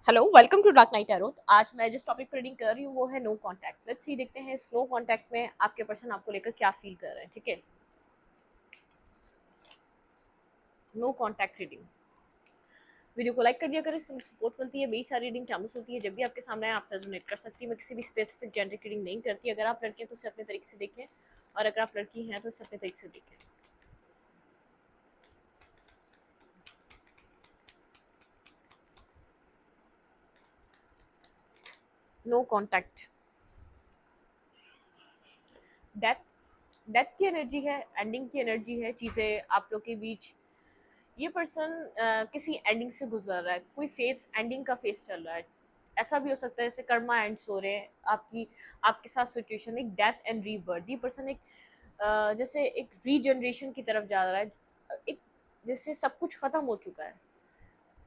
Hello, welcome to Dark Night Arrow. आज मैं जिस टॉपिक पर रीडिंग कर रही हूँ वो है नो कांटेक्ट। लेट्स सी, देखते हैं इस नो कांटेक्ट में आपके पर्सन आपको लेकर क्या फील कर रहे हैं। ठीक है, नो कांटेक्ट रीडिंग। वीडियो को लाइक कर दिया करें, इससे सपोर्ट मिलती है। मेरी सारी रीडिंग टाइमलेस होती है, जब भी आपके सामने आए आपसे रेजोनेट कर सकती है। मैं किसी भी स्पेसिफिक जेंडर की रीडिंग नहीं करती। अगर आप लड़के हैं तो उसे अपने तरीके से देखें, और अगर आप लड़की हैं तो उसे अपने तरीके से देखें। No contact, death. डेथ की एनर्जी है, एंडिंग की एनर्जी है। चीज़ें आप लोग के बीच, ये पर्सन किसी एंडिंग से गुजर रहा है, कोई फेस एंडिंग का फेस चल रहा है। ऐसा भी हो सकता है जैसे कर्मा एंड्स हो रहे हैं आपकी, आपके साथ सिचुएशन एक डेथ एंड रीबर्थ। ये पर्सन एक जैसे एक रीजनरेशन की तरफ जा रहा है। एक जैसे सब कुछ खत्म हो चुका है,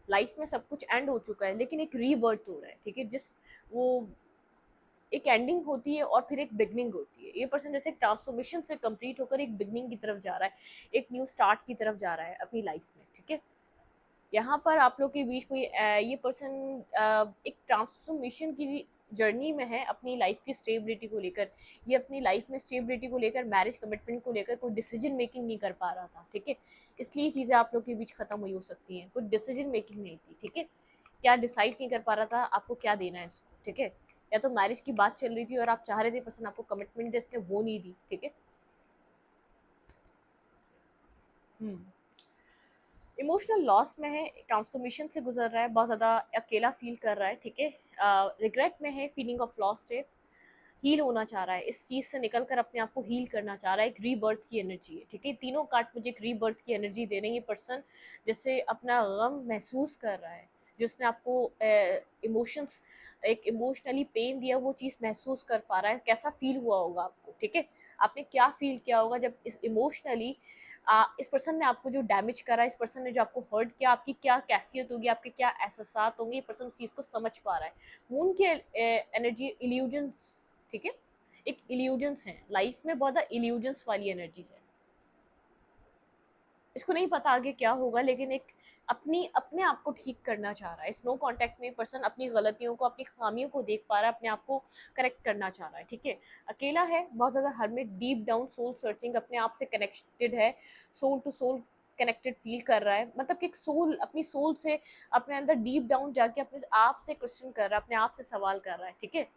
लाइफ में सब कुछ एंड हो चुका है, लेकिन एक रीबर्थ हो रहा है। ठीक है, जिस वो एक एंडिंग होती है और फिर एक बिगनिंग होती है। ये पर्सन जैसे ट्रांसफॉर्मेशन से कंप्लीट होकर एक बिगनिंग की तरफ जा रहा है, एक न्यू स्टार्ट की तरफ जा रहा है अपनी लाइफ में। ठीक है, यहाँ पर आप लोग के बीच कोई ये पर्सन एक ट्रांसफॉर्मेशन की जर्नी में है अपनी लाइफ की स्टेबिलिटी को लेकर। ये अपनी लाइफ में स्टेबिलिटी को लेकर, मैरिज कमिटमेंट को लेकर कोई डिसीजन मेकिंग नहीं कर पा रहा था। ठीक है, इसलिए चीज़ें आप लोग के बीच खत्म हुई हो सकती हैं। कोई डिसीजन मेकिंग नहीं थी। ठीक है, क्या डिसाइड नहीं कर पा रहा था आपको क्या देना है इसको। ठीक है, या तो मैरिज की बात चल रही थी और आप चाह रहे थे पर्सन आपको कमिटमेंट दे, इसने वो नहीं दी। ठीक है, इमोशनल लॉस में है, ट्रांसफॉर्मेशन से गुजर रहा है, बहुत ज़्यादा अकेला फील कर रहा है। ठीक है, रिग्रेट में है, फीलिंग ऑफ लॉस्ट है, हील होना चाह रहा है, इस चीज़ से निकल कर अपने आप को हील करना चाह रहा है। एक रीबर्थ की एनर्जी है। ठीक है, तीनों कार्ड मुझे एक रीबर्थ की एनर्जी दे रहे हैं। ये पर्सन जैसे अपना गम महसूस कर रहा है, जिसने आपको इमोशंस, एक इमोशनली पेन दिया, वो चीज़ महसूस कर पा रहा है। कैसा फील हुआ होगा आपको। ठीक है, आपने क्या फील किया होगा जब इस इमोशनली इस पर्सन ने आपको जो डैमेज करा, इस पर्सन ने जो आपको हर्ट किया, आपकी क्या कैफियत होगी, आपके क्या एहसास होंगे। ये पर्सन उस चीज़ को समझ पा रहा है। मून की एनर्जी इल्यूजन्स। ठीक है, एक इल्यूजन्स है लाइफ में, बहुत ज़्यादा इल्यूजन्स वाली एनर्जी है। इसको नहीं पता आगे क्या होगा, लेकिन एक अपने आप को ठीक करना चाह रहा है। इस नो कांटेक्ट में पर्सन अपनी गलतियों को, अपनी खामियों को देख पा रहा है, अपने आप को करेक्ट करना चाह रहा है। ठीक है, अकेला है, बहुत ज़्यादा hermit, deep down soul searching, अपने आप से कनेक्टेड है, soul to soul connected feel कर रहा है। मतलब कि एक सोल अपनी सोल से अपने अंदर डीप डाउन जाके अपने आप से क्वेश्चन कर रहा है, अपने आप से सवाल कर रहा है। ठीक है,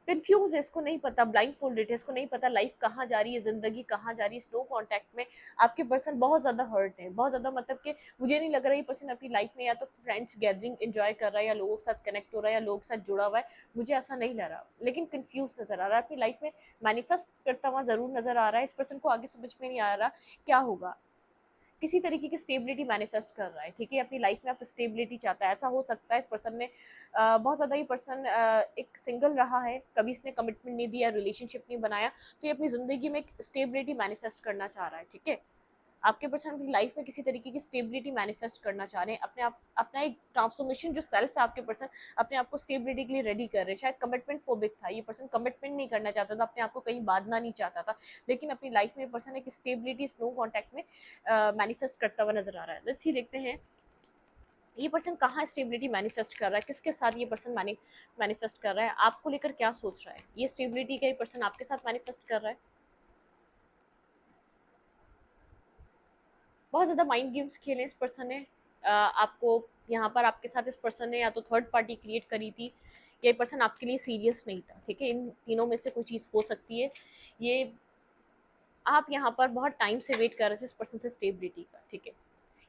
कंफ्यूज है, इसको नहीं पता, ब्लाइंड फोल्डेड है, इसको नहीं पता लाइफ कहाँ जा रही है, जिंदगी कहाँ जा रही है। स्लो कांटेक्ट में आपके पर्सन बहुत ज्यादा हर्ट है, बहुत ज्यादा, मतलब कि मुझे नहीं लग रहा ये पर्सन अपनी लाइफ में या तो फ्रेंड्स गैदरिंग एंजॉय कर रहा है, या लोगों के साथ कनेक्ट हो रहा है, या लोगों के साथ जुड़ा हुआ है। मुझे ऐसा नहीं लग रहा, लेकिन कंफ्यूज नजर आ रहा है। अपनी लाइफ में मैनिफेस्ट करता हुआ जरूर नजर आ रहा है। इस पर्सन को आगे समझ में नहीं आ रहा क्या होगा, किसी तरीके की स्टेबिलिटी मैनिफेस्ट कर रहा है। ठीक है, अपनी लाइफ में आप स्टेबिलिटी चाहता है। ऐसा हो सकता है इस पर्सन ने बहुत ज़्यादा, ये पर्सन एक सिंगल रहा है, कभी इसने कमिटमेंट नहीं दिया, रिलेशनशिप नहीं बनाया, तो ये अपनी ज़िंदगी में एक स्टेबिलिटी मैनिफेस्ट करना चाह रहा है। ठीक है, आपके पर्सन अपनी लाइफ में किसी तरीके की स्टेबिलिटी मैनिफेस्ट करना चाह रहे हैं। अपने आप अपना एक ट्रांसफॉर्मेशन जो सेल्फ है, आपके पर्सन अपने आप को स्टेबिलिटी के लिए रेडी कर रहे हैं। शायद कमिटमेंट फोबिक था ये पर्सन, कमिटमेंट नहीं करना चाहता था, अपने आप को कहीं बांधना नहीं चाहता था, लेकिन अपनी लाइफ में पर्सन एक स्टेबिलिटी स्लो कॉन्टैक्ट में मैनिफेस्ट करता हुआ नजर आ रहा है। लेट्स सी, देखते हैं ये पर्सन कहाँ स्टेबिलिटी मैनिफेस्ट कर रहा है, किसके साथ ये पर्सन मैनिफेस्ट कर रहा है, आपको लेकर क्या सोच रहा है। ये स्टेबिलिटी का ये पर्सन आपके साथ मैनिफेस्ट कर रहा है। बहुत ज़्यादा माइंड गेम्स खेले इस पर्सन ने आपको। यहाँ पर आपके साथ इस पर्सन ने या तो थर्ड पार्टी क्रिएट करी थी, या ये पर्सन आपके लिए सीरियस नहीं था। ठीक है, इन तीनों में से कोई चीज़ हो सकती है। ये आप यहाँ पर बहुत टाइम से वेट कर रहे थे इस पर्सन से स्टेबिलिटी का। ठीक है,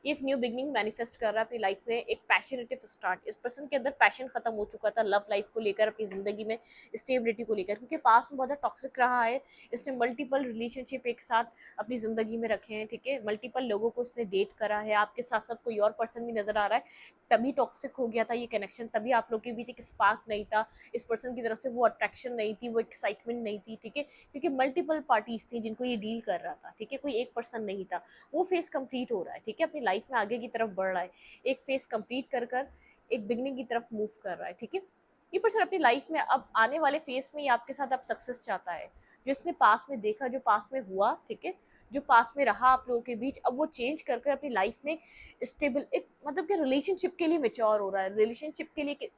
ये एक न्यू बिगनिंग मैनिफेस्ट कर रहा है अपनी लाइफ में, एक पैशनेटिव स्टार्ट। इस पर्सन के अंदर पैशन खत्म हो चुका था लव लाइफ को लेकर, अपनी ज़िंदगी में स्टेबिलिटी को लेकर, क्योंकि पास में बहुत ज़्यादा टॉक्सिक रहा है। इसने मल्टीपल रिलेशनशिप एक साथ अपनी ज़िंदगी में रखे हैं। ठीक है, मल्टीपल लोगों को इसने डेट करा है, आपके साथ साथ कोई और पर्सन भी नज़र आ रहा है, तभी टॉक्सिक हो गया था ये कनेक्शन, तभी आप लोग के बीच एक स्पार्क नहीं था, इस पर्सन की तरफ से वो अट्रैक्शन नहीं थी, वो एक्साइटमेंट नहीं थी। ठीक है, क्योंकि मल्टीपल पार्टीज थी जिनको ये डील कर रहा था। ठीक है, कोई एक पर्सन नहीं था। वो फेस कंप्लीट हो रहा है। ठीक है, अपनी लाइफ में आगे की तरफ बढ़ रहा है, एक फेस कंप्लीट कर कर एक बिगनिंग की तरफ मूव कर रहा है। ठीक है, ये पर्सन अपनी लाइफ में अब आने वाले फेज में ये आपके साथ अब सक्सेस चाहता है, जो इसने पास में देखा, जो पास में हुआ, ठीक है, जो पास में रहा आप लोगों के बीच, अब वो चेंज कर कर अपनी लाइफ में स्टेबल एक मतलब कि रिलेशनशिप के लिए मेच्योर हो रहा है, रिलेशनशिप के लिए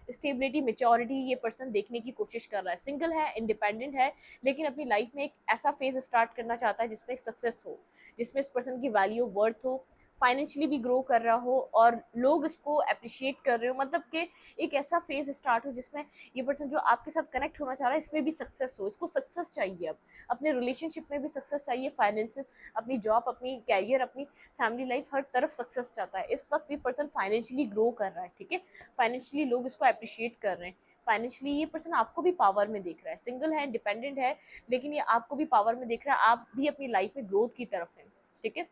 स्टेबिलिटी मेच्योरिटी ये पर्सन देखने की कोशिश कर रहा है। सिंगल है, इंडिपेंडेंट है, लेकिन अपनी लाइफ में एक ऐसा फेज स्टार्ट करना चाहता है जिसमें सक्सेस हो, जिसमें इस पर्सन की वैल्यू वर्थ हो, फाइनेंशियली भी ग्रो कर रहा हो और लोग इसको अप्रिशिएट कर रहे हो, मतलब कि एक ऐसा फेज स्टार्ट हो जिसमें ये पर्सन जो आपके साथ कनेक्ट होना चाह रहा है इसमें भी सक्सेस हो। इसको सक्सेस चाहिए, अब अपने रिलेशनशिप में भी सक्सेस चाहिए, फाइनेंसेस, अपनी जॉब, अपनी कैरियर, अपनी फैमिली लाइफ, हर तरफ सक्सेस चाहता है। इस वक्त ये पर्सन फाइनेंशियली ग्रो कर रहा है, ठीक है, फाइनेंशियली लोग इसको अप्रिशिएट कर रहे हैं, फाइनेंशियली ये पर्सन आपको भी पावर में देख रहा है, सिंगल है, इंडिपेंडेंट है, लेकिन ये आपको भी पावर में देख रहा है, आप भी अपनी लाइफ में ग्रोथ की तरफ है, ठीक है।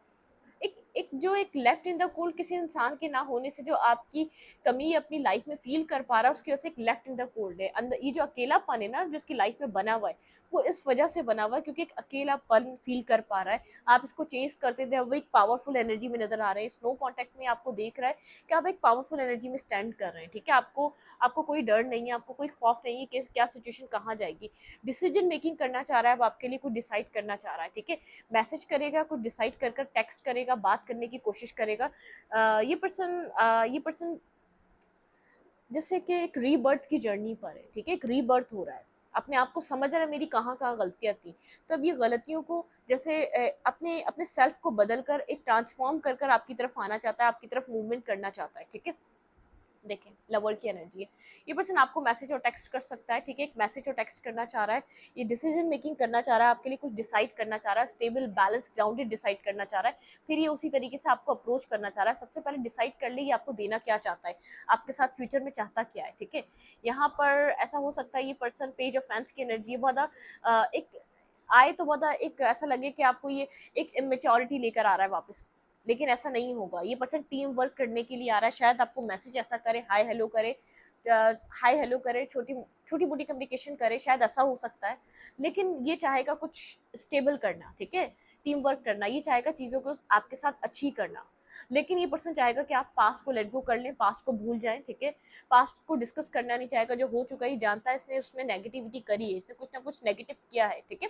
एक लेफ्ट इन द कोल्ड किसी इंसान के ना होने से जो आपकी कमी अपनी लाइफ में फील कर पा रहा है, उसकी वजह से एक लेफ्ट इन द कोल्ड है अंदर। ये जो अकेलापन है ना जो उसकी लाइफ में बना हुआ है, वो इस वजह से बना हुआ है क्योंकि एक अकेलापन फील कर पा रहा है। आप इसको चेंज करते थे, अब एक पावरफुल एनर्जी में नजर आ रहे हैं, स्नो कॉन्टैक्ट में आपको देख रहा है कि आप एक पावरफुल एनर्जी में स्टैंड कर रहे हैं, ठीक है। आपको कोई डर नहीं है, आपको कोई खौफ नहीं है कि क्या सिचुएशन कहाँ जाएगी। डिसीजन मेकिंग करना चाह रहा है, अब आपके लिए कुछ डिसाइड करना चाह रहा है, ठीक है। मैसेज करेगा, कुछ डिसाइड कर कर टेक्स्ट करेगा, बात करने की कोशिश करेगा। ये पर्सन जैसे कि एक रीबर्थ की जर्नी पर है, ठीक है, एक रीबर्थ हो रहा है, अपने आप को समझ रहा है मेरी कहाँ कहाँ गलतियाँ थी। तो अब ये गलतियों को जैसे अपने अपने सेल्फ को बदल कर एक ट्रांसफॉर्म कर कर आपकी तरफ आना चाहता है, आपकी तरफ मूवमेंट करना चाहता है, ठीक है। देखें, लवर की एनर्जी है, ये पर्सन आपको मैसेज और टेक्स्ट कर सकता है, ठीक है, एक मैसेज और टेक्स्ट करना चाह रहा है, ये डिसीजन मेकिंग करना चाह रहा है, आपके लिए कुछ डिसाइड करना चाह रहा है, स्टेबल बैलेंस ग्राउंडेड डिसाइड करना चाह रहा है, फिर ये उसी तरीके से आपको अप्रोच करना चाह रहा है। सबसे पहले डिसाइड कर ले ये आपको देना क्या चाहता है, आपके साथ फ्यूचर में चाहता क्या है, ठीक है। यहाँ पर ऐसा हो सकता है ये पर्सन पेज ऑफ फैंस की एनर्जी है, बहुत एक आए तो बहुत एक ऐसा लगे कि आपको ये एक इमेच्योरिटी लेकर आ रहा है वापस, लेकिन ऐसा नहीं होगा। ये पर्सन टीम वर्क करने के लिए आ रहा है, शायद आपको मैसेज ऐसा करे, हाय हेलो करे, छोटी छोटी मोटी कम्युनिकेशन करे, शायद ऐसा हो सकता है, लेकिन ये चाहेगा कुछ स्टेबल करना, ठीक है, टीम वर्क करना, ये चाहेगा चीज़ों को आपके साथ अच्छी करना। लेकिन ये पर्सन चाहेगा कि आप पास्ट को लेट गो कर लें, पास्ट को भूल जाएं, ठीक है। पास्ट को डिस्कस करना नहीं चाहेगा, जो हो चुका ही जानता है, इसने उसमें नेगेटिविटी करी है, इसने कुछ ना कुछ नेगेटिव किया है, ठीक है।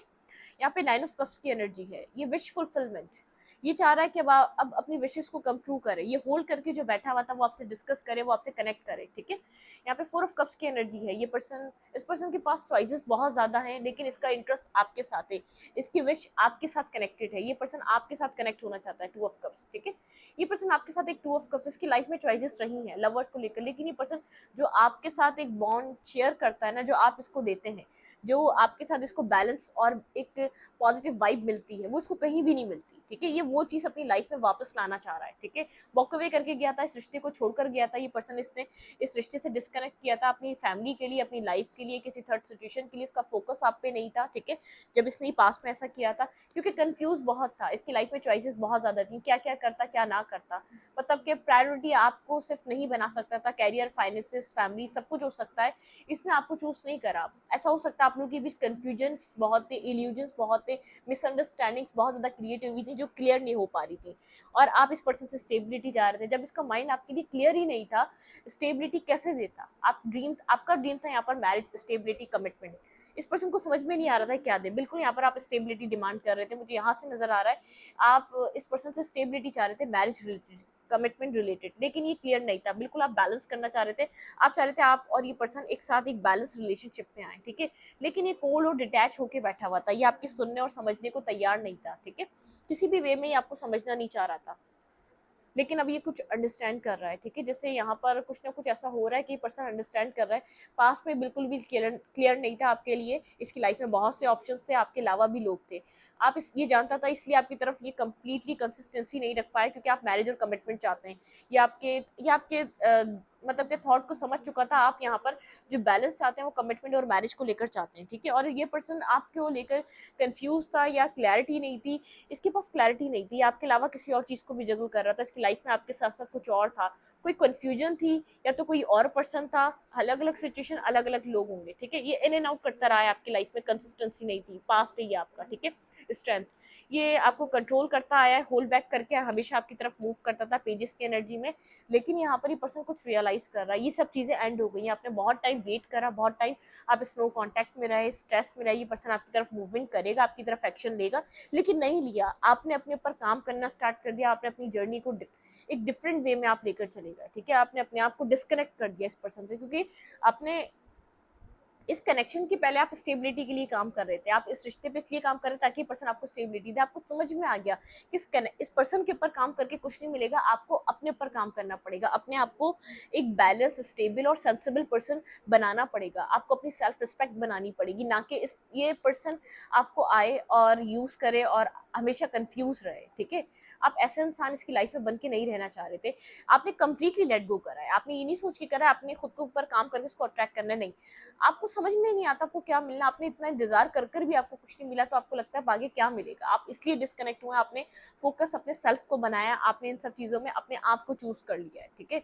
यहाँ पे 9 ऑफ कप्स की एनर्जी है, ये विश फुलफिलमेंट, ये चाह रहा है कि अब अपनी विशेस को कम ट्रू करे, ये होल्ड करके जो बैठा हुआ था वो आपसे डिस्कस करे, वो आपसे कनेक्ट करे, ठीक है। यहाँ पे 4 ऑफ कप्स की एनर्जी है, ये पर्सन, इस पर्सन के पास चॉइसेस बहुत ज़्यादा हैं, लेकिन इसका इंटरेस्ट आपके साथ है, इसकी विश आपके साथ कनेक्टेड है, ये पर्सन आपके साथ कनेक्ट होना चाहता है। 2 ऑफ कप्स, ठीक है, ये पर्सन आपके साथ एक 2 ऑफ कप्स, इसकी लाइफ में चॉइसेस रही हैं लवर्स को लेकर, लेकिन ये पर्सन जो आपके साथ एक बॉन्ड शेयर करता है ना, जो आप इसको देते हैं, जो आपके साथ इसको बैलेंस और एक पॉजिटिव वाइब मिलती है, वो इसको कहीं भी नहीं मिलती, ठीक है। ये वो चीज़ अपनी लाइफ में वापस लाना चाह रहा है, ठीक है। वॉक अवे करके गया था, इस रिश्ते को छोड़कर गया था ये पर्सन, इसने इस रिश्ते से डिस्कनेक्ट किया था अपनी फैमिली के लिए, अपनी लाइफ के लिए, किसी थर्ड सिचुएशन के लिए, इसका फोकस आप पे नहीं था, ठीक है, जब इसने पास्ट में ऐसा किया था, क्योंकि कंफ्यूज बहुत था, इसकी लाइफ में चॉइसेस बहुत ज़्यादा थी, क्या क्या करता क्या ना करता, मतलब कि प्रायोरिटी आपको सिर्फ नहीं बना सकता था, कैरियर, फाइनेंसिस, फैमिली, सब कुछ हो सकता है, इसने आपको चूज नहीं करा। ऐसा हो सकता है आप लोगों के बीच कन्फ्यूजन्स बहुत थे, इल्यूजन्स बहुत थे, मिसअंडरस्टैंडिंग्स बहुत ज़्यादा क्रिएट हुई थी जो क्लियर नहीं हो पा रही थी, और आप इस पर्सन से स्टेबिलिटी चाह रहे थे। जब इसका माइंड आपके लिए क्लियर ही नहीं था, स्टेबिलिटी कैसे देता? आपका ड्रीम था यहाँ पर मैरिज, स्टेबिलिटी, कमिटमेंट। इस पर्सन को समझ में नहीं आ रहा था क्या दे, बिल्कुल यहाँ पर आप स्टेबिलिटी डिमांड कर रहे थे, मुझे यहाँ से नजर आ रहा है आप इस पर्सन से स्टेबिलिटी चाह रहे थे, मैरिज रिलेटेड, कमिटमेंट रिलेटेड, लेकिन ये क्लियर नहीं था, बिल्कुल आप बैलेंस करना चाह रहे थे, आप चाह रहे थे आप और ये पर्सन एक साथ एक बैलेंस रिलेशनशिप में आए, ठीक है, लेकिन ये कोल्ड और डिटैच होकर बैठा हुआ था, ये आपकी सुनने और समझने को तैयार नहीं था, ठीक है, किसी भी वे में ये आपको समझना नहीं चाह रहा था, लेकिन अब ये कुछ अंडरस्टैंड कर रहा है, ठीक है। जैसे यहाँ पर कुछ ना कुछ ऐसा हो रहा है कि पर्सन अंडरस्टैंड कर रहा है, पास्ट में बिल्कुल भी क्लियर नहीं था आपके लिए, इसकी लाइफ में बहुत से ऑप्शंस थे, आपके अलावा भी लोग थे, आप ये जानता था, इसलिए आपकी तरफ ये कंप्लीटली कंसिस्टेंसी नहीं रख पाए, क्योंकि आप मैरिज और कमिटमेंट चाहते हैं, ये आपके मतलब के थॉट को समझ चुका था, आप यहाँ पर जो बैलेंस चाहते हैं वो कमिटमेंट और मैरिज को लेकर चाहते हैं, ठीक है। और ये पर्सन आपको लेकर कंफ्यूज था या क्लैरिटी नहीं थी, इसके पास क्लैरिटी नहीं थी, आपके अलावा किसी और चीज़ को भी जगल कर रहा था, इसकी लाइफ में आपके साथ साथ कुछ और था, कोई कन्फ्यूजन थी, या तो कोई और पर्सन था, अलग अलग सिचुएशन, अलग अलग लोग होंगे, ठीक है। ये इन एंड आउट करता रहा है आपकी लाइफ में, कंसिस्टेंसी नहीं थी, पास्ट है ये आपका, ठीक है, स्ट्रेंथ। ये आपको कंट्रोल करता आया है, होल्ड बैक करके हमेशा आपकी तरफ मूव करता था पेजेस की एनर्जी में, लेकिन यहाँ पर ये पर्सन कुछ रियलाइज कर रहा है, ये सब चीज़ें एंड हो गई हैं। आपने बहुत टाइम वेट करा, बहुत टाइम आप स्नो कॉन्टैक्ट में रहे, स्ट्रेस में रहे, ये पर्सन आपकी तरफ मूवमेंट करेगा, आपकी तरफ एक्शन लेगा, लेकिन नहीं लिया। आपने अपने ऊपर काम करना स्टार्ट कर दिया, आपने अपनी जर्नी को एक डिफरेंट वे में आप लेकर चले गए, ठीक है। आपने अपने आप को डिस्कनेक्ट कर दिया इस पर्सन से, क्योंकि आपने इस कनेक्शन के पहले आप स्टेबिलिटी के लिए काम कर रहे थे, आप इस रिश्ते पे इसलिए काम कर रहे थे ताकि पर्सन आपको स्टेबिलिटी दे। आपको समझ में आ गया कि इस पर्सन के ऊपर काम करके कुछ नहीं मिलेगा, आपको अपने ऊपर काम करना पड़ेगा, अपने आप को एक बैलेंस, स्टेबल और सेंसिबल पर्सन बनाना पड़ेगा। आपको अपनी सेल्फ रिस्पेक्ट बनानी पड़ेगी, ना कि ये पर्सन आपको आए और यूज करे और हमेशा कंफ्यूज रहे, ठीक है। आप ऐसे इंसान इसकी लाइफ में बन के नहीं रहना चाह रहे थे। आपने कंप्लीटली लेट गो करा है, आपने ये नहीं सोच के करा है आपने खुद के ऊपर काम करके उसको अट्रैक्ट करना, नहीं। आपको समझ में नहीं आता आपको क्या मिलना, आपने इतना इंतजार कर भी आपको कुछ नहीं मिला, तो आपको लगता है आगे क्या मिलेगा। आप इसलिए डिस्कनेक्ट हुए, आपने फोकस अपने सेल्फ को बनाया, आपने इन सब चीजों में अपने आप को चूज कर लिया है, ठीक है।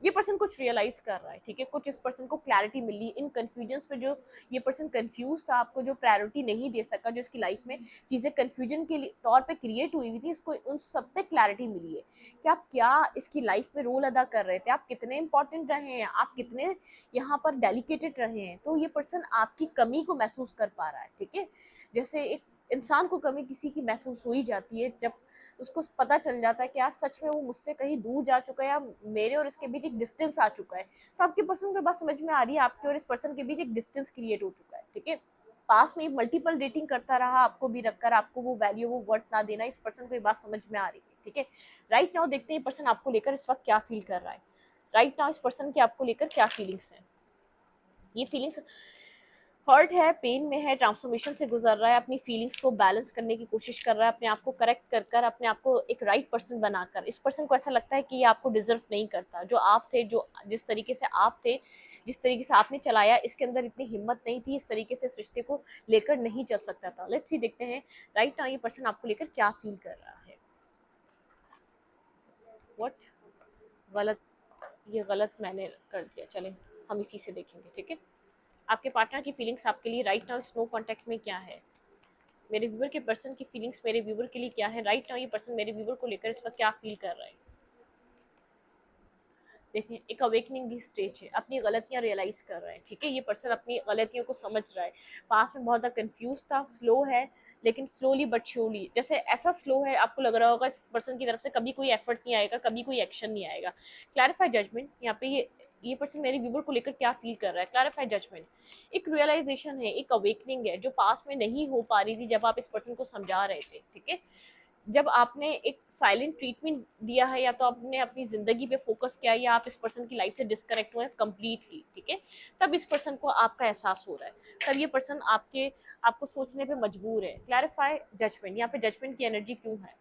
ये पर्सन कुछ रियलाइज कर रहा है, ठीक है। कुछ इस पर्सन को क्लैरिटी मिली इन कंफ्यूजन पे, जो ये पर्सन कंफ्यूज था, आपको जो प्रायोरिटी नहीं दे सका, जो इसकी लाइफ में चीज़ें कंफ्यूजन के तौर पे क्रिएट हुई हुई थी, इसको उन सब पे क्लैरिटी मिली है कि आप क्या इसकी लाइफ में रोल अदा कर रहे थे, आप कितने इंपॉर्टेंट रहे हैं, आप कितने यहाँ पर डेलिकेटेड रहे हैं। तो ये पर्सन आपकी कमी को महसूस कर पा रहा है, ठीक है। जैसे एक इंसान को कमी किसी की महसूस हो ही जाती है जब उसको पता चल जाता है कि यार सच में वो मुझसे कहीं दूर जा चुका है, या मेरे और इसके बीच एक डिस्टेंस आ चुका है। तो आपके पर्सन को बात समझ में आ रही है, आपके और इस पर्सन के बीच एक डिस्टेंस क्रिएट हो चुका है, ठीक है। पास में मल्टीपल डेटिंग करता रहा, आपको भी रखकर आपको वो वैल्यू, वो वर्थ ना देना, इस पर्सन को ये बात समझ में आ रही है, ठीक है। राइट नाउ देखते हैं पर्सन आपको लेकर इस वक्त क्या फील कर रहा है। राइट नाउ इस पर्सन की आपको लेकर क्या फीलिंग्स हैं। ये फीलिंग्स हर्ट है, पेन में है, ट्रांसफॉर्मेशन से गुजर रहा है, अपनी फीलिंग्स को बैलेंस करने की कोशिश कर रहा है, अपने आप को करेक्ट कर कर अपने आप को एक राइट पर्सन बनाकर। इस पर्सन को ऐसा लगता है कि ये आपको डिजर्व नहीं करता, जो आप थे, जो जिस तरीके से आप थे, जिस तरीके से आपने चलाया, इसके अंदर इतनी हिम्मत नहीं थी, इस तरीके से इस रिश्ते को लेकर नहीं चल सकता था। लेट्स सी देखते हैं राइट नाउ ये पर्सन आपको लेकर क्या फील कर रहा है। व्हाट गलत, ये गलत मैंने कर दिया, चलें हम इसी से देखेंगे, ठीक है। आपके पार्टनर की फीलिंग्स आपके लिए राइट नाउ स्नो कॉन्टैक्ट में क्या है। मेरे व्यूवर के पर्सन की फीलिंग्स मेरे व्यूवर के लिए क्या है। राइट नाउ ये पर्सन मेरे व्यूवर को लेकर इस वक्त क्या फील कर रहा है। देखें, एक अवेकनिंग की स्टेज है, अपनी गलतियां रियलाइज कर रहे हैं, ठीक है। ये पर्सन अपनी गलतियों को समझ रहा है। पास में बहुत ज़्यादा कंफ्यूज था, स्लो है, लेकिन स्लोली बट श्योरली, जैसे ऐसा स्लो है आपको लग रहा होगा इस पर्सन की तरफ से कभी कोई एफर्ट नहीं आएगा, कभी कोई एक्शन नहीं आएगा। क्लैरिफाई जजमेंट, यहाँ पे ये पर्सन मेरे व्यूवर को लेकर क्या फील कर रहा है। क्लैरिफाई जजमेंट, एक रियलाइजेशन है, एक अवेकनिंग है जो पास में नहीं हो पा रही थी जब आप इस पर्सन को समझा रहे थे, ठीक है। जब आपने एक साइलेंट ट्रीटमेंट दिया है, या तो आपने अपनी ज़िंदगी पे फोकस किया है, या आप इस पर्सन की लाइफ से डिस्कनेक्ट हुए हैं कम्प्लीटली, ठीक है, तब इस पर्सन को आपका एहसास हो रहा है, तब ये पर्सन आपको सोचने पे मजबूर है। क्लैरिफाई जजमेंट, यहाँ पे जजमेंट की एनर्जी क्यों है।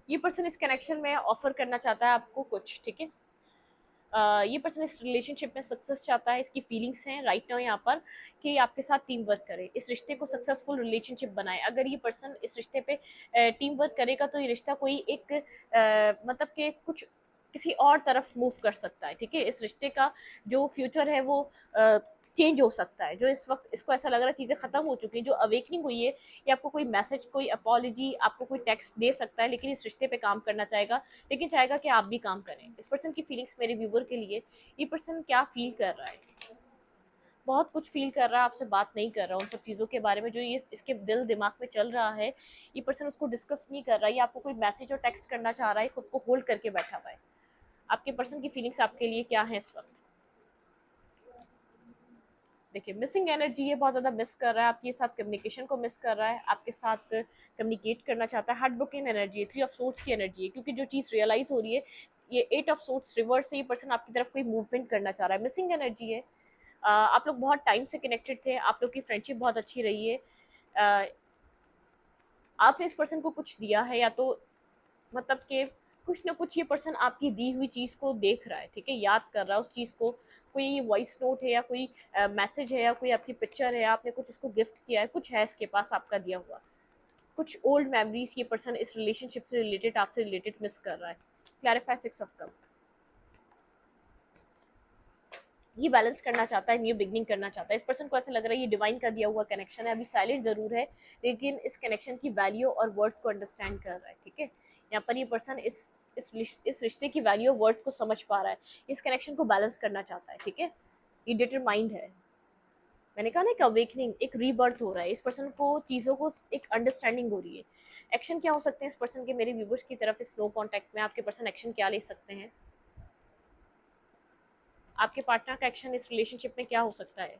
ये पर्सन इस कनेक्शन में ऑफर करना चाहता है आपको कुछ, ठीक है। ये पर्सन इस रिलेशनशिप में सक्सेस चाहता है, इसकी फीलिंग्स हैं राइट नाउ यहाँ पर कि आपके साथ टीम वर्क करे, इस रिश्ते को सक्सेसफुल रिलेशनशिप बनाए। अगर ये पर्सन इस रिश्ते पे टीम वर्क करेगा तो ये रिश्ता कोई एक मतलब कि कुछ किसी और तरफ मूव कर सकता है, ठीक है। इस रिश्ते का जो फ्यूचर है वो चेंज हो सकता है। जो इस वक्त इसको ऐसा लग रहा है चीज़ें ख़त्म हो चुकी हैं, जो अवेकनिंग हुई है, ये आपको कोई मैसेज, कोई अपॉलॉजी, आपको कोई टेक्स्ट दे सकता है, लेकिन इस रिश्ते पे काम करना चाहेगा, लेकिन चाहेगा कि आप भी काम करें। इस पर्सन की फीलिंग्स मेरे व्यूवर के लिए, ये पर्सन क्या फील कर रहा है। बहुत कुछ फील कर रहा है, आपसे बात नहीं कर रहा उन सब चीज़ों के बारे में जो ये इसके दिल दिमाग में चल रहा है। ये पर्सन उसको डिस्कस नहीं कर रहा है, ये आपको कोई मैसेज और टेक्स्ट करना चाह रहा है, खुद को होल्ड करके बैठा हुआ है। आपके पर्सन की फीलिंग्स आपके लिए क्या है इस वक्त। देखिए, मिसिंग एनर्जी है, बहुत ज़्यादा मिस कर रहा है, आपके साथ कम्युनिकेशन को मिस कर रहा है, आपके साथ कम्युनिकेट करना चाहता है। हार्ट ब्रोकन एनर्जी है, 3 ऑफ सोर्ट्स की एनर्जी है, क्योंकि जो चीज़ रियलाइज़ हो रही है, ये 8 ऑफ सोर्ट्स रिवर्स से ये पर्सन आपकी तरफ कोई मूवमेंट करना चाह रहा है। मिसिंग एनर्जी है, आप लोग बहुत टाइम से कनेक्टेड थे, आप लोग की फ्रेंडशिप बहुत अच्छी रही है, आपने इस पर्सन को कुछ दिया है, या तो मतलब कि कुछ ना कुछ ये पर्सन आपकी दी हुई चीज़ को देख रहा है, ठीक है, याद कर रहा है उस चीज़ को। कोई वॉइस नोट है, या कोई मैसेज है, या कोई आपकी पिक्चर है, आपने कुछ इसको गिफ्ट किया है, कुछ है इसके पास आपका दिया हुआ, कुछ ओल्ड मेमोरीज ये पर्सन इस रिलेशनशिप से रिलेटेड, आपसे रिलेटेड मिस कर रहा है। क्लैरिफाई 6 ऑफ कप, ये बैलेंस करना चाहता है, न्यू बिगनिंग करना चाहता है। इस पर्सन को ऐसा लग रहा है ये डिवाइन का दिया हुआ कनेक्शन है, अभी साइलेंट ज़रूर है लेकिन इस कनेक्शन की वैल्यू और वर्थ को अंडरस्टैंड कर रहा है, ठीक है। यहाँ पर ये पर्सन इस रिश्ते की वैल्यू और वर्थ को समझ पा रहा है, इस कनेक्शन को बैलेंस करना चाहता है, ठीक है। ये डिटरमाइंड है। मैंने कहा ना एक अवेकनिंग, एक रीबर्थ हो रहा है, इस पर्सन को चीज़ों को एक अंडरस्टैंडिंग हो रही है। एक्शन क्या हो सकते हैं इस पर्सन के, मेरे व्यूवर्स की तरफ इस नो कॉन्टैक्ट में आपके पर्सन एक्शन क्या ले सकते हैं? आपके पार्टनर का एक्शन इस रिलेशनशिप में क्या हो सकता है?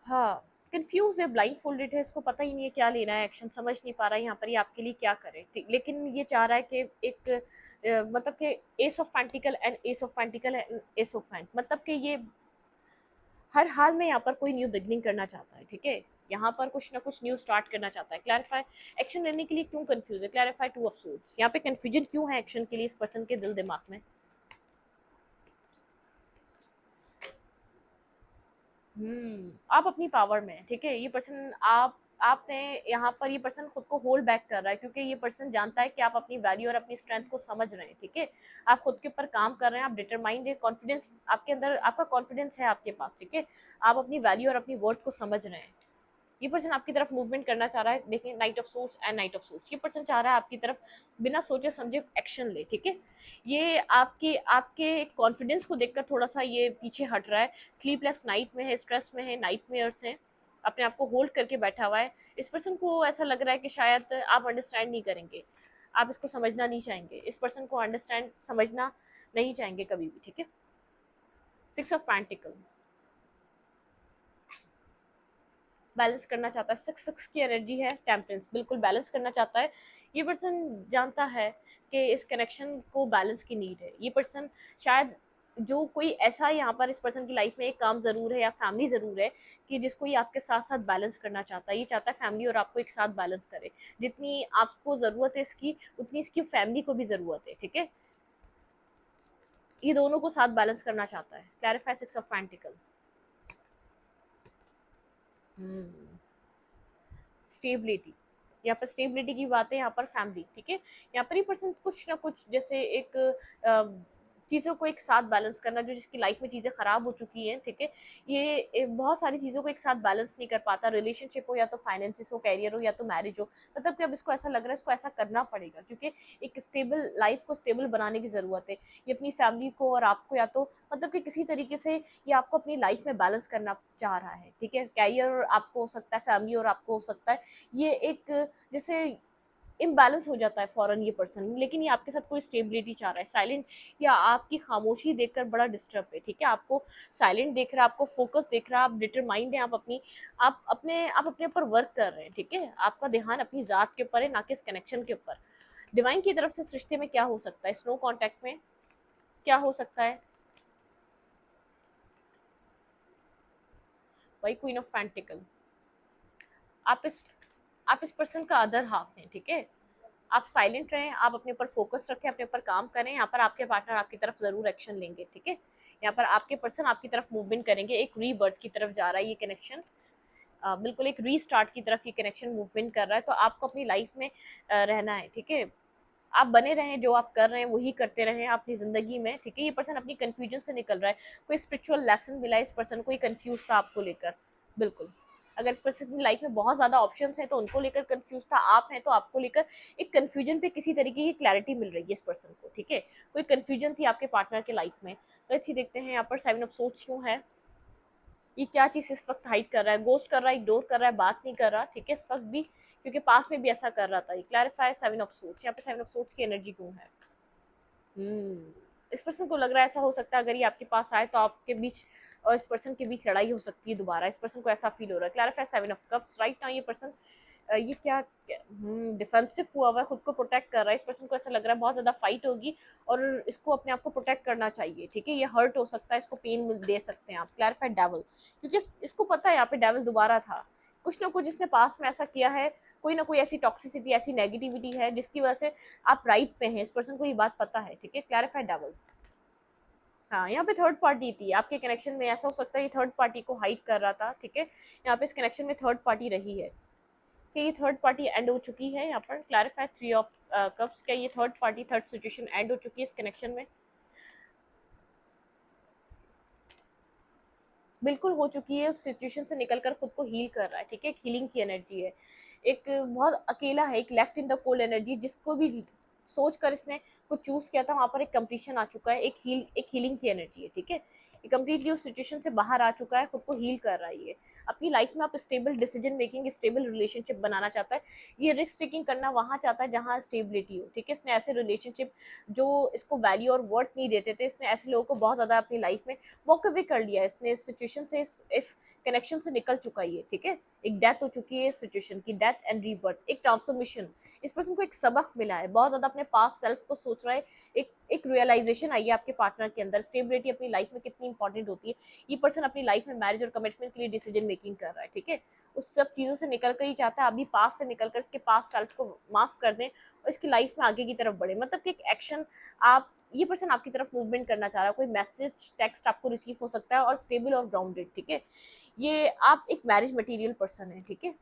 हाँ, कंफ्यूज है, ब्लाइंड फोल्डेड है, इसको पता ही नहीं है क्या लेना है, एक्शन समझ नहीं पा रहा है यहाँ पर ये आपके लिए क्या करे, लेकिन ये चाह रहा है कि एक मतलब कि S of pentacle and S of pentacle and S of hand, मतलब कि ये हर हाल में यहाँ पर कोई न्यू बिगनिंग करना चाहता है, ठीक है। यहाँ पर कुछ ना कुछ न्यू स्टार्ट करना चाहता है। क्लैरिफाई एक्शन लेने के लिए क्यों कंफ्यूज है? क्लैरिफाई टू ऑफ सोर्ड्स, यहाँ पे कंफ्यूजन क्यों है एक्शन के लिए इस पर्सन के दिल दिमाग में? आप अपनी पावर में, ठीक है। ये पर्सन आपने यहाँ पर ये पर्सन खुद को होल्ड बैक कर रहा है क्योंकि ये पर्सन जानता है कि आप अपनी वैल्यू और अपनी स्ट्रेंथ को समझ रहे हैं, ठीक है। आप खुद के ऊपर काम कर रहे हैं, आप डिटरमाइंड है, कॉन्फिडेंस आपके अंदर, आपका कॉन्फिडेंस है आपके पास, ठीक है। आप अपनी वैल्यू और अपनी वर्थ को समझ रहे हैं। ये पर्सन आपकी तरफ मूवमेंट करना चाह रहा है। देखिए night of source and night of source, ये पर्सन चाह रहा है आपकी तरफ बिना सोचे समझे एक्शन ले, ठीक है। ये आपके आपके कॉन्फिडेंस को देखकर थोड़ा सा ये पीछे हट रहा है, स्लीपलेस नाइट में है, स्ट्रेस में है, नाइटमेयर्स हैं, अपने आप को होल्ड करके बैठा हुआ है। इस पर्सन को ऐसा लग रहा है कि शायद आप अंडरस्टैंड नहीं करेंगे, आप इसको समझना नहीं चाहेंगे, इस पर्सन को अंडरस्टैंड समझना नहीं चाहेंगे कभी भी, ठीक है। सिक्स ऑफ पेंटिकल बैलेंस करना चाहता है, सिक्स सिक्स की एनर्जी है, टेम्परेंस बिल्कुल बैलेंस करना चाहता है। ये पर्सन जानता है कि इस कनेक्शन को बैलेंस की नीड है। ये पर्सन शायद जो कोई ऐसा यहाँ पर इस पर्सन की लाइफ में एक काम ज़रूर है या फैमिली ज़रूर है कि जिसको ये आपके साथ साथ बैलेंस करना चाहता है। ये चाहता है फैमिली और आपको एक साथ बैलेंस करे, जितनी आपको ज़रूरत है इसकी उतनी इसकी फैमिली को भी ज़रूरत है, ठीक है। ये दोनों को साथ बैलेंस करना चाहता है। Clarify six of pentacle. Stability, यहाँ पर स्टेबिलिटी की बात है, यहाँ पर फैमिली, ठीक है। यहाँ पर ये पर्सन कुछ ना कुछ जैसे एक चीज़ों को एक साथ बैलेंस करना, जो जिसकी लाइफ में चीज़ें ख़राब हो चुकी हैं, ठीक है। ये बहुत सारी चीज़ों को एक साथ बैलेंस नहीं कर पाता, रिलेशनशिप हो या तो फाइनेंसिस हो, कैरियर हो या तो मैरिज हो, मतलब कि अब इसको ऐसा लग रहा है इसको ऐसा करना पड़ेगा क्योंकि एक स्टेबल लाइफ को स्टेबल बनाने की ज़रूरत है। ये अपनी फैमिली को और आपको या तो मतलब कि किसी तरीके से ये आपको अपनी लाइफ में बैलेंस करना चाह रहा है, ठीक है। कैरियर आपको हो सकता है, फैमिली और आपको हो सकता है। ये एक जैसे इम्बैलेंस हो जाता है फ़ौरन ये पर्सन, लेकिन ये आपके साथ कोई स्टेबिलिटी चाह रहा है। साइलेंट या आपकी खामोशी देखकर बड़ा डिस्टर्ब है, ठीक है। आपको साइलेंट देख रहा है, आपको फोकस देख रहा है, आप डिटरमाइंड हैं, आप अपने ऊपर वर्क कर रहे हैं, ठीक है। आपका ध्यान अपनी ज़ात के ऊपर है, ना कि इस कनेक्शन के ऊपर। डिवाइन की तरफ से इस रिश्ते में क्या हो सकता है, स्नो कॉन्टैक्ट में क्या हो सकता है? वही क्वीन ऑफ पेंटिकल। आप इस आप इस पर्सन का अदर हाफ हैं, ठीक है। आप साइलेंट रहें, आप अपने ऊपर फोकस रखें, अपने ऊपर काम करें। यहाँ पर आपके पार्टनर आपकी तरफ ज़रूर एक्शन लेंगे, ठीक है। यहाँ पर आपके पर्सन आपकी तरफ मूवमेंट करेंगे, एक रीबर्थ की तरफ जा रहा है ये कनेक्शन, बिल्कुल एक रीस्टार्ट की तरफ ये कनेक्शन मूवमेंट कर रहा है। तो आपको अपनी लाइफ में रहना है, ठीक है। आप बने रहें, जो आप कर रहे हैं वही करते रहें अपनी ज़िंदगी में, ठीक है। ये पर्सन अपनी कन्फ्यूजन से निकल रहा है, कोई स्पिरिचुअल लेसन मिला है इस पर्सन को, ये कन्फ्यूज था आपको लेकर, बिल्कुल। अगर इस पर्सन की लाइफ में बहुत ज़्यादा ऑप्शंस हैं तो उनको लेकर कंफ्यूज था, आप हैं तो आपको लेकर एक कन्फ्यूजन पे किसी तरीके की क्लैरिटी मिल रही है इस पर्सन को, ठीक है। कोई कन्फ्यूजन थी आपके पार्टनर के लाइफ में। तो अच्छी देखते हैं यहाँ पर सेवन ऑफ सोर्ड्स क्यों है, ये क्या चीज़ इस वक्त हाइड कर रहा है, गोस्ट कर रहा है, इग्नोर कर रहा है, बात नहीं कर रहा, ठीक है, इस वक्त भी, क्योंकि पास में भी ऐसा कर रहा था। ये क्लैरिफाई सेवन ऑफ सोर्ड्स, यहाँ पे सेवन ऑफ सोर्ड्स की एनर्जी क्यों है? इस पर्सन को लग रहा है ऐसा हो सकता है अगर ये आपके पास आए तो आपके बीच और इस पर्सन के बीच लड़ाई हो सकती है दोबारा। इस पर्सन को ऐसा फील हो रहा है। Clarify seven of cups. Right now ये पर्सन ये क्या डिफेंसिव हुआ हुआ है, खुद को प्रोटेक्ट कर रहा है। इस पर्सन को ऐसा लग रहा है बहुत ज़्यादा फाइट होगी और इसको अपने आप को प्रोटेक्ट करना चाहिए, ठीक है। ये हर्ट हो सकता है, इसको पेन दे सकते हैं आप। क्लैरिफाई डेविल, क्योंकि इसको पता है यहाँ पे डेविल दोबारा था, कुछ ना कुछ इसने पास्ट में ऐसा किया है, कोई ना कोई ऐसी टॉक्सिसिटी, ऐसी नेगेटिविटी है जिसकी वजह से आप राइट पे हैं। इस पर्सन को ये बात पता है, ठीक है। Clarify devil. हाँ, यहाँ पे थर्ड पार्टी थी आपके कनेक्शन में, ऐसा हो सकता है ये थर्ड पार्टी को हाइड कर रहा था, ठीक है। यहाँ पे इस कनेक्शन में थर्ड पार्टी रही है। कि ये थर्ड पार्टी एंड हो चुकी है, यहाँ पर क्लैरिफाई 3 ऑफ कप्स, क्या ये third party third situation and हो चुकी है इस कनेक्शन में? बिल्कुल हो चुकी है, उस सिचुएशन से निकलकर खुद को हील कर रहा है, ठीक है, एक हीलिंग की एनर्जी है, एक बहुत अकेला है, एक left in the cold energy, जिसको भी सोच कर इसने कुछ चूज किया था वहां पर एक कंप्लीशन आ चुका है, एक हीलिंग की एनर्जी है, ठीक है, ये कंप्लीटली उस सिचुएशन से बाहर आ चुका है, खुद को हील कर रहा है ये अपनी लाइफ में। आप stable decision making, stable relationship बनाना चाहता है, ये रिस्क टेकिंग करना वहां चाहता है जहां स्टेबिलिटी हो, ठीक है, इसने ऐसे रिलेशनशिप जो इसको वैल्यू और वर्थ नहीं देते थे, इसने ऐसे लोगों को बहुत ज्यादा अपनी लाइफ में वॉक अवे कर लिया, इसने इस सिचुएशन से इस कनेक्शन से निकल चुका है, ठीक है, एक डेथ हो चुकी है इस सिचुएशन की, डेथ एंड रीबर्थ, एक ट्रांसफॉर्मेशन, इस पर्सन को एक सबक मिला है, बहुत ज्यादा अपने पास सेल्फ को सोच रहा है, एक रियलाइजेशन आई है आपके पार्टनर के अंदर, स्टेबिलिटी अपनी लाइफ में कितनी इंपॉर्टेंट होती है, ये पर्सन अपनी लाइफ में मैरिज और कमिटमेंट के लिए डिसीजन मेकिंग कर रहा है, ठीक है, उस सब चीजों से निकल कर ही चाहता है अभी पास से निकलकर इसके पास सेल्फ को माफ कर दें और इसकी लाइफ में आगे की तरफ बढ़े, मतलब कि एक एक्शन आप, ये पर्सन आपकी तरफ मूवमेंट करना चाह रहा है, कोई मैसेज टेक्स्ट आपको रिसीव हो सकता है, और स्टेबल और ग्राउंडेड, ठीक है, ये आप एक मैरिज मटेरियल पर्सन है, ठीक है,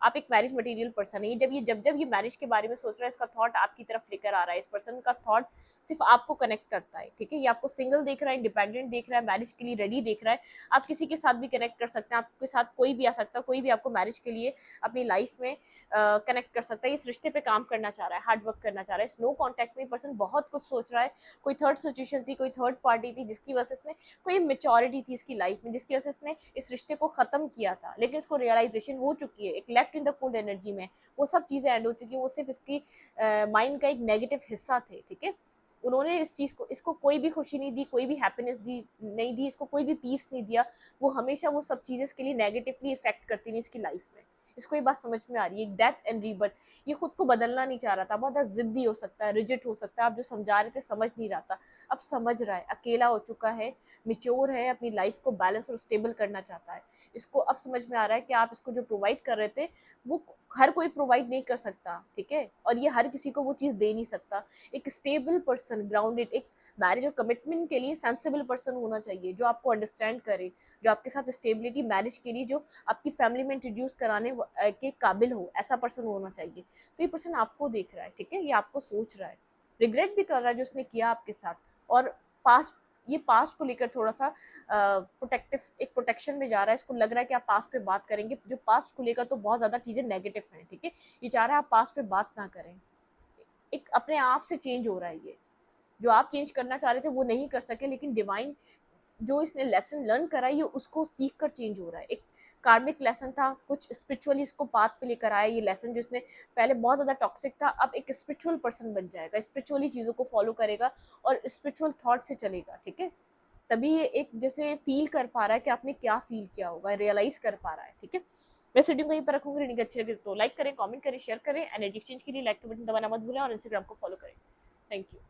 आप एक मैरिज मटेरियल पर्सन है, जब जब ये मैरिज के बारे में सोच रहा है, इसका थॉट आपकी तरफ लेकर आ रहा है, इस पर्सन का थॉट सिर्फ आपको कनेक्ट करता है, ठीक है, ये आपको सिंगल देख रहा है, इंडिपेंडेंट देख रहा है, मैरिज के लिए रेडी देख रहा है, आप किसी के साथ भी कनेक्ट कर सकते हैं, आपके साथ कोई भी आ सकता है, कोई भी आपको मैरिज के लिए अपनी लाइफ में कनेक्ट कर सकता है, इस रिश्ते पे काम करना चाह रहा है, हार्ड वर्क करना चाह रहा है, इस नो कॉन्टैक्ट में पर्सन बहुत कुछ सोच रहा है, कोई थर्ड सिचुएशन थी, कोई थर्ड पार्टी थी जिसकी वजह से इसने, कोई मेच्योरिटी थी इसकी लाइफ में जिसकी वजह से इसने इस रिश्ते को खत्म किया था, लेकिन इसको रियलाइजेशन हो चुकी है, एक left in the cold energy में वो सब चीजें एंड हो चुकी है, वो सिर्फ इसकी माइंड का एक नेगेटिव हिस्सा थे, ठीक है, उन्होंने इस चीज को, इसको कोई भी खुशी नहीं दी, कोई भी हैप्पीनेस दी नहीं दी, इसको कोई भी पीस नहीं दिया, वो हमेशा वो सब चीजें इसके लिए नेगेटिवली इफेक्ट करती रही इसकी लाइफ में, इसको ये बात समझ में आ रही है, डेथ एंड रीबर्थ, ये खुद को बदलना नहीं चाह रहा था, बहुत ज्यादा जिद्दी हो सकता है, रिजिड हो सकता है, आप जो समझा रहे थे समझ नहीं रहा था, अब समझ रहा है, अकेला हो चुका है, मिच्योर है, अपनी लाइफ को बैलेंस और स्टेबल करना चाहता है, इसको अब समझ में आ रहा है कि आप इसको जो प्रोवाइड कर रहे थे वो हर कोई प्रोवाइड नहीं कर सकता, ठीक है, और ये हर किसी को वो चीज़ दे नहीं सकता, एक स्टेबल पर्सन, ग्राउंडेड, एक मैरिज और कमिटमेंट के लिए सेंसिबल पर्सन होना चाहिए, जो आपको अंडरस्टैंड करे, जो आपके साथ स्टेबिलिटी मैरिज के लिए, जो आपकी फैमिली में इंट्रोड्यूस कराने के काबिल हो, ऐसा पर्सन होना चाहिए, तो ये पर्सन आपको देख रहा है, ठीक है, ये आपको सोच रहा है, रिग्रेट भी कर रहा है जो उसने किया आपके साथ, और पास्ट, ये पास्ट को लेकर थोड़ा सा प्रोटेक्टिव, एक प्रोटेक्शन में जा रहा है, इसको लग रहा है कि आप पास्ट पे बात करेंगे, जो पास्ट को लेकर तो बहुत ज़्यादा चीज़ें नेगेटिव हैं, ठीक है, ये चाह रहा है आप पास्ट पे बात ना करें, एक अपने आप से चेंज हो रहा है, ये जो आप चेंज करना चाह रहे थे वो नहीं कर सके, लेकिन डिवाइन जो इसने लेसन लर्न करा ये उसको सीख कर चेंज हो रहा है, एक कार्मिक लेसन था, कुछ स्पिरिचुअली इसको पाथ पे लेकर आया, ये लेसन जिसने पहले बहुत ज़्यादा टॉक्सिक था, अब एक स्पिरिचुअल पर्सन बन जाएगा, स्पिरिचुअली चीज़ों को फॉलो करेगा और स्पिरिचुअल थॉट से चलेगा, ठीक है, तभी ये एक जैसे फील कर पा रहा है कि आपने क्या फील किया होगा, रियलाइज कर पा रहा है, ठीक है, मैं वीडियो को यहीं पर रखूंगी, रीडिंग अच्छी लगे तो लाइक करें, कमेंट करें, शेयर करें, एनर्जी एक्सचेंज के लिए लाइक का बटन दबाना मत भूलें और इंस्टाग्राम को फॉलो करें, थैंक यू।